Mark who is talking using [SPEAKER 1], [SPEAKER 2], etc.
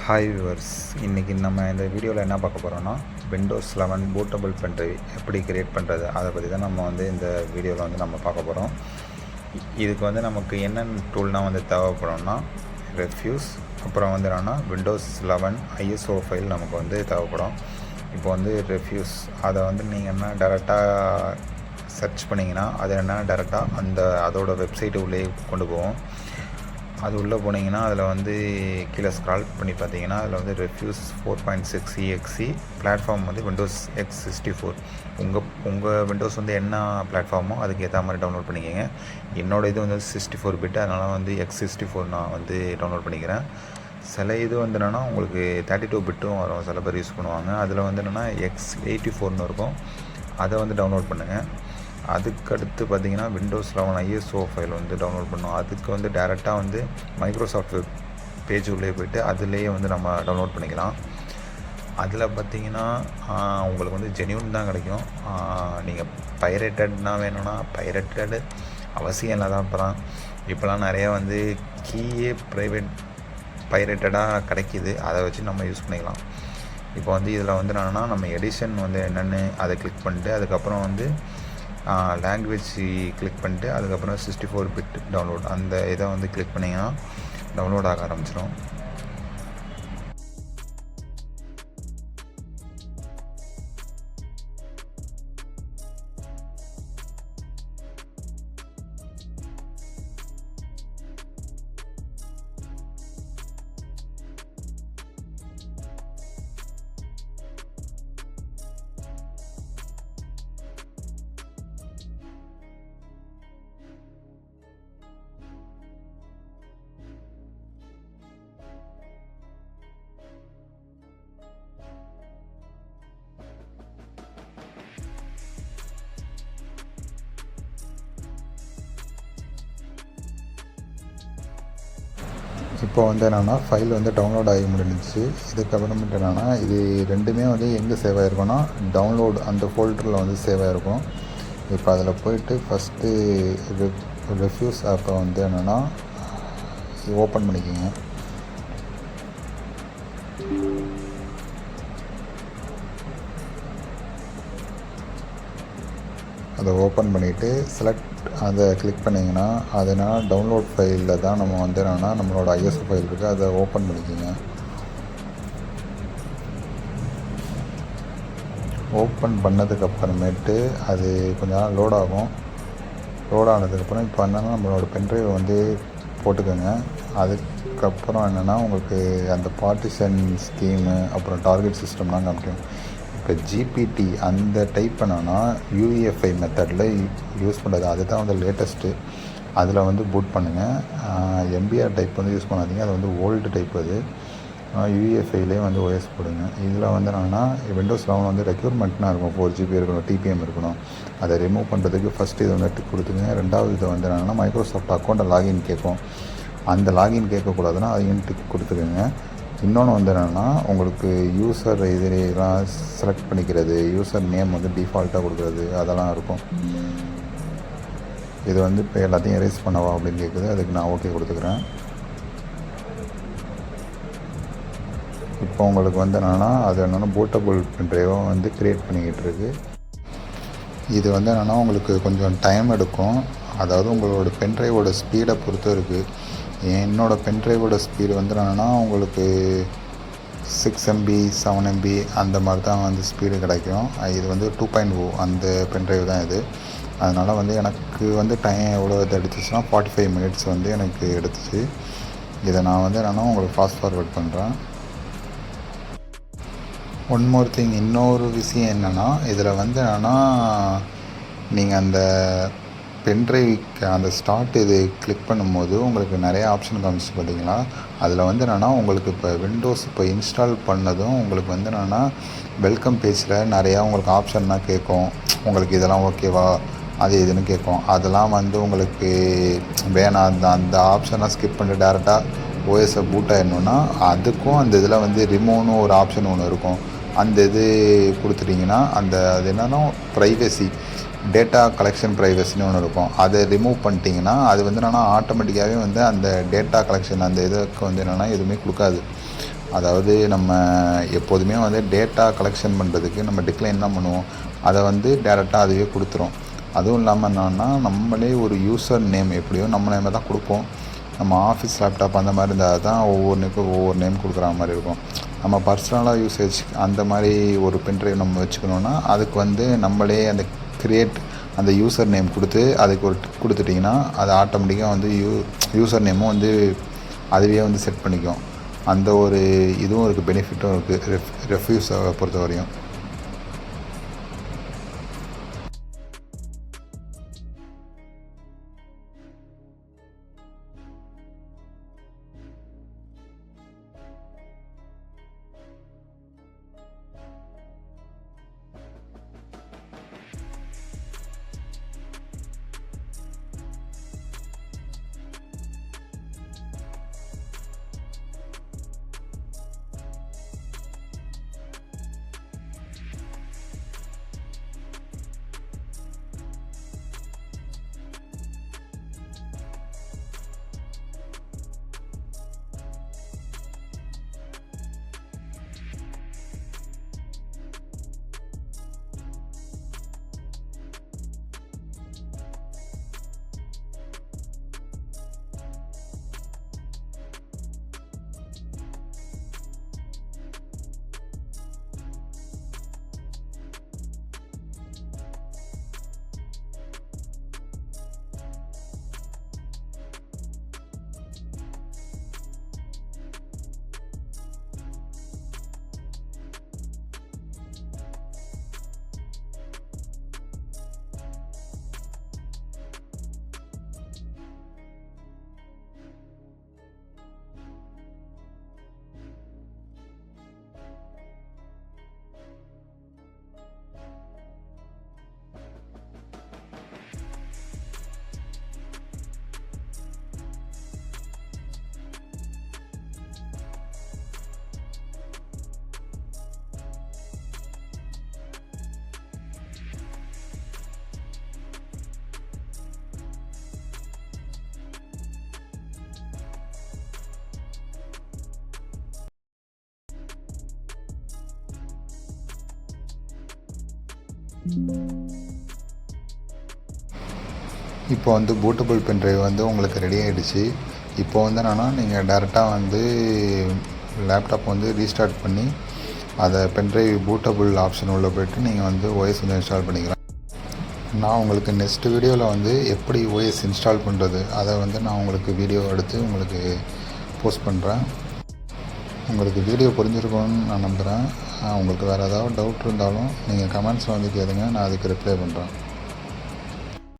[SPEAKER 1] Hi viewers, இன்றைக்கி நம்ம இந்த வீடியோவில் என்ன பார்க்க போகிறோன்னா விண்டோஸ் 11 பூட்டபிள் பென்ட்ரைவ் எப்படி கிரியேட் பண்ணுறது அதை பற்றி தான் நம்ம இந்த வீடியோவில் நம்ம பார்க்க போகிறோம். இதுக்கு நமக்கு என்னென்ன டூல்னால் தேவைப்படும்னா ரெஃப்யூஸ், அப்புறம் என்னன்னா விண்டோஸ் 11 ஐஎஸ்ஓ ஃபைல் நமக்கு தேவைப்படும். இப்போ ரெஃப்யூஸ் அதை நீங்கள் என்ன டேரெக்டாக சர்ச் பண்ணிங்கன்னா அது என்ன டேரெக்டாக அதோட வெப்சைட்டு உள்ளே கொண்டு போவோம். அது உள்ளே போனீங்கன்னா அதில் கீழே ஸ்க்ரால் பண்ணி பார்த்தீங்கன்னா அதில் refuse 4.6 EXE platform Windows X64. உங்கள் விண்டோஸ் என்ன பிளாட்ஃபார்மோ அதுக்கு ஏற்ற மாதிரி டவுன்லோட் பண்ணிக்கோங்க. என்னோடய இது 64 பிட், அதனால் X64 நான் டவுன்லோட் பண்ணிக்கிறேன். சில இது என்னென்னா உங்களுக்கு 32 பிட்டும் வரும், சில பேர் யூஸ் பண்ணுவாங்க. அதில் என்னென்னா X84ன்னு இருக்கும், அதை டவுன்லோட் பண்ணுங்கள். அதுக்கடுத்து பார்த்தீங்கன்னா விண்டோஸ் 11 ஐஎஸ்ஓ ஃபைல் டவுன்லோட் பண்ணோம். அதுக்கு டேரெக்டாக மைக்ரோசாஃப்ட் வெப் பேஜ் உள்ளே போய்ட்டு அதுலேயே நம்ம டவுன்லோட் பண்ணிக்கலாம். அதில் பார்த்தீங்கன்னா உங்களுக்கு ஜென்யூன் தான் கிடைக்கும். நீங்கள் பைரேட்டட்னா வேணும்னா பைரேட்டடு அவசியம் இல்லாத இப்போலாம் நிறையா கீயே பைரேட்டடாக கிடைக்கிது, அதை வச்சு நம்ம யூஸ் பண்ணிக்கலாம். இப்போ இதில் என்னென்னா நம்ம எடிஷன் என்னென்னு அதை கிளிக் பண்ணிட்டு அதுக்கப்புறம் லாங்குவேஜ் கிளிக் பண்ணிட்டு அதுக்கப்புறம் 64 பிட் டவுன்லோட் அந்த இதை கிளிக் பண்ணிங்கன்னா டவுன்லோட் ஆக ஆரம்பிச்சிடும். இப்போ என்னென்னா ஃபைல் டவுன்லோட் ஆகி முடிஞ்சிச்சு. இதுக்கப்புறமேட்டு என்னென்னா இது ரெண்டுமே எங்கே சேவ் ஆகிருக்கும்னா டவுன்லோட் அந்த ஃபோல்டரில் சேவ் ஆகிருக்கும். இப்போ அதில் போயிட்டு ஃபஸ்ட்டு ரெஃப்யூஸ் ஆப்பை என்னென்னா ஓப்பன் பண்ணிக்கோங்க. அதை ஓப்பன் பண்ணிவிட்டு செலக்ட் அதை கிளிக் பண்ணிங்கன்னா அதனால் டவுன்லோட் ஃபைலில் தான் நம்ம என்னென்னா நம்மளோட ஐஎஸ்ஓ ஃபைல் இருக்குது, அதை ஓப்பன் பண்ணிக்கோங்க. ஓப்பன் பண்ணதுக்கப்புறமேட்டு அது கொஞ்ச நாள் லோட் ஆகும். லோட் ஆனதுக்கப்புறம் இப்போ என்னென்னா நம்மளோட பென்ட்ரைவ் போட்டுக்கோங்க. அதுக்கப்புறம் என்னென்னா உங்களுக்கு அந்த பார்ட்டிஷன் ஸ்கீமு அப்புறம் டார்கெட் சிஸ்டம்லாம் காமிக்கும். இப்போ ஜிபிடி அந்த டைப் பண்ணோன்னா யூஎஃப்ஐ மெத்தடில் யூஸ் பண்ணுறது அதுதான் லேட்டஸ்ட்டு. அதில் பூட் பண்ணுங்கள். எம்பிஆர் டைப் யூஸ் பண்ணாதீங்க, அது ஓல்டு டைப். அது யூஎஃப்ஐலேயே ஓஎஸ் போடுங்க. இதில் என்னென்னா விண்டோஸ் 11 ரெக்யூர்மெண்ட்னா இருக்கும், 4GB இருக்கணும், டிபிஎம் இருக்கணும். அதை ரிமூவ் பண்ணுறதுக்கு ஃபஸ்ட்டு இது டிக் கொடுத்துங்க. ரெண்டாவது இது என்னென்னா மைக்ரோசாஃப்ட் அக்கௌண்ட்டை லாகின் கேட்கும். அந்த லாகின் கேட்கக்கூடாதுன்னா அதையும் டிக் கொடுத்துக்கோங்க. இன்னொன்று என்னென்னா உங்களுக்கு யூசர் இதெல்லாம் செலக்ட் பண்ணிக்கிறது, யூசர் நேம் டிஃபால்ட்டாக கொடுக்குறது அதெல்லாம் இருக்கும். இது இப்போ எல்லாத்தையும் எரேஸ் பண்ணவா அப்படின்னு கேட்குது, அதுக்கு நான் ஓகே கொடுத்துக்கிறேன். இப்போ உங்களுக்கு என்னென்னா அது என்னென்னா பூட்டபிள் பென்ட்ரைவை க்ரியேட் பண்ணிக்கிட்டு இருக்குது. இது என்னென்னா உங்களுக்கு கொஞ்சம் டைம் எடுக்கும், அதாவது உங்களோட பென்ட்ரைவோட ஸ்பீடை பொறுத்து இருக்குது. என்னோடய பென்ட்ரைவோட ஸ்பீடு என்னென்னா உங்களுக்கு 6 MB 7 MB அந்த மாதிரி தான் ஸ்பீடு கிடைக்கும். இது 2.0 அந்த பென்ட்ரைவ் தான் இது. அதனால் எனக்கு டைம் எவ்வளோ இது எடுத்துச்சுன்னா 45 மினிட்ஸ் எனக்கு எடுத்துச்சு. இதை நான் என்னென்னா உங்களுக்கு ஃபாஸ்ட் ஃபார்வர்ட் பண்ணுறேன். ஒன் மோர் திங், இன்னொரு விஷயம் என்னென்னா இதில் என்னென்னா நீங்கள் அந்த பென்ட்ரைவ்க்கு அந்த ஸ்டார்ட் இது கிளிக் பண்ணும்போது உங்களுக்கு நிறைய ஆப்ஷன் காமிச்சு பார்த்தீங்களா. அதில் என்னென்னா உங்களுக்கு இப்போ விண்டோஸ் இப்போ இன்ஸ்டால் பண்ணதும் உங்களுக்கு என்னென்னா வெல்கம் பேஜில் நிறையா உங்களுக்கு ஆப்ஷன்லாம் கேட்கும். உங்களுக்கு இதெல்லாம் ஓகேவா அது இதுன்னு கேட்கும். அதெல்லாம் உங்களுக்கு வேணாம், அந்த ஆப்ஷன்லாம் ஸ்கிப் பண்ணிட்டு டேரெக்டாக ஓஎஸை பூட் ஆகிடணுன்னா அதுக்கும் அந்த இதில் ரிமூவ்னு ஒரு ஆப்ஷன் ஒன்று இருக்கும். அந்த இது கொடுத்துட்டிங்கன்னா அது என்னென்னா ப்ரைவசி டேட்டா கலெக்ஷன் ப்ரைவசின்னு ஒன்று இருக்கும். அதை ரிமூவ் பண்ணிட்டீங்கன்னா அது என்னென்னா ஆட்டோமேட்டிக்காகவே அந்த டேட்டா கலெக்ஷன் அந்த இதுக்கு என்னென்னா எதுவுமே கொடுக்காது. அதாவது நம்ம எப்போதுமே வந்து டேட்டா கலெக்ஷன் பண்ணுறதுக்கு நம்ம டிக்ளைன் தான் பண்ணுவோம். அதை வந்து டேரெக்டாக அதுவே கொடுத்துரும். அதுவும் இல்லாமல் என்னென்னா நம்மளே ஒரு யூசர் நேம் எப்படியோ நம்ம நேமை தான் கொடுப்போம். நம்ம ஆஃபீஸ் லேப்டாப் அந்த மாதிரி இருந்தால் தான் ஒவ்வொன்றுக்கும் ஒவ்வொரு நேம் கொடுக்குற மாதிரி இருக்கும். நம்ம பர்சனலாக யூசேஜ் அந்த மாதிரி ஒரு பென்ட்ரைவ் நம்ம வச்சுக்கணுன்னா அதுக்கு வந்து நம்மளே அந்த அந்த யூசர் நேம் கொடுத்து அதுக்கு ஒரு கொடுத்துட்டிங்கன்னா அது ஆட்டோமேட்டிக்காக வந்து யூசர் நேமும் வந்து அதுவே வந்து செட் பண்ணிக்கும். அந்த ஒரு இதுவும் இருக்குது, பெனிஃபிட்டும் இருக்குது ரெஃப்யூஸை பொறுத்த வரையும். இப்போ வந்து பூட்டபிள் பென்ட்ரைவ் வந்து உங்களுக்கு ரெடி ஆகிடுச்சு. இப்போ வந்து என்னென்னா நீங்கள் டேரெக்டாக வந்து லேப்டாப் வந்து ரீஸ்டார்ட் பண்ணி அதை பென்ட்ரைவ் பூட்டபிள் ஆப்ஷன் உள்ள போய்ட்டு நீங்கள் வந்து ஓஎஸ் வந்து இன்ஸ்டால் பண்ணிக்கலாம். நான் உங்களுக்கு நெக்ஸ்ட் வீடியோவில் வந்து எப்படி ஓஎஸ் இன்ஸ்டால் பண்ணுறது அதை வந்து நான் உங்களுக்கு வீடியோ எடுத்து உங்களுக்கு போஸ்ட் பண்ணுறேன். உங்களுக்கு வீடியோ புரிஞ்சிருக்கும்னு நான் நம்புகிறேன். உங்களுக்கு வேறு ஏதாவது டவுட் இருந்தாலும் நீங்கள் கமெண்ட்ஸில் வந்து கேளுங்க, நான் அதுக்கு ரிப்ளை பண்ணுறேன்.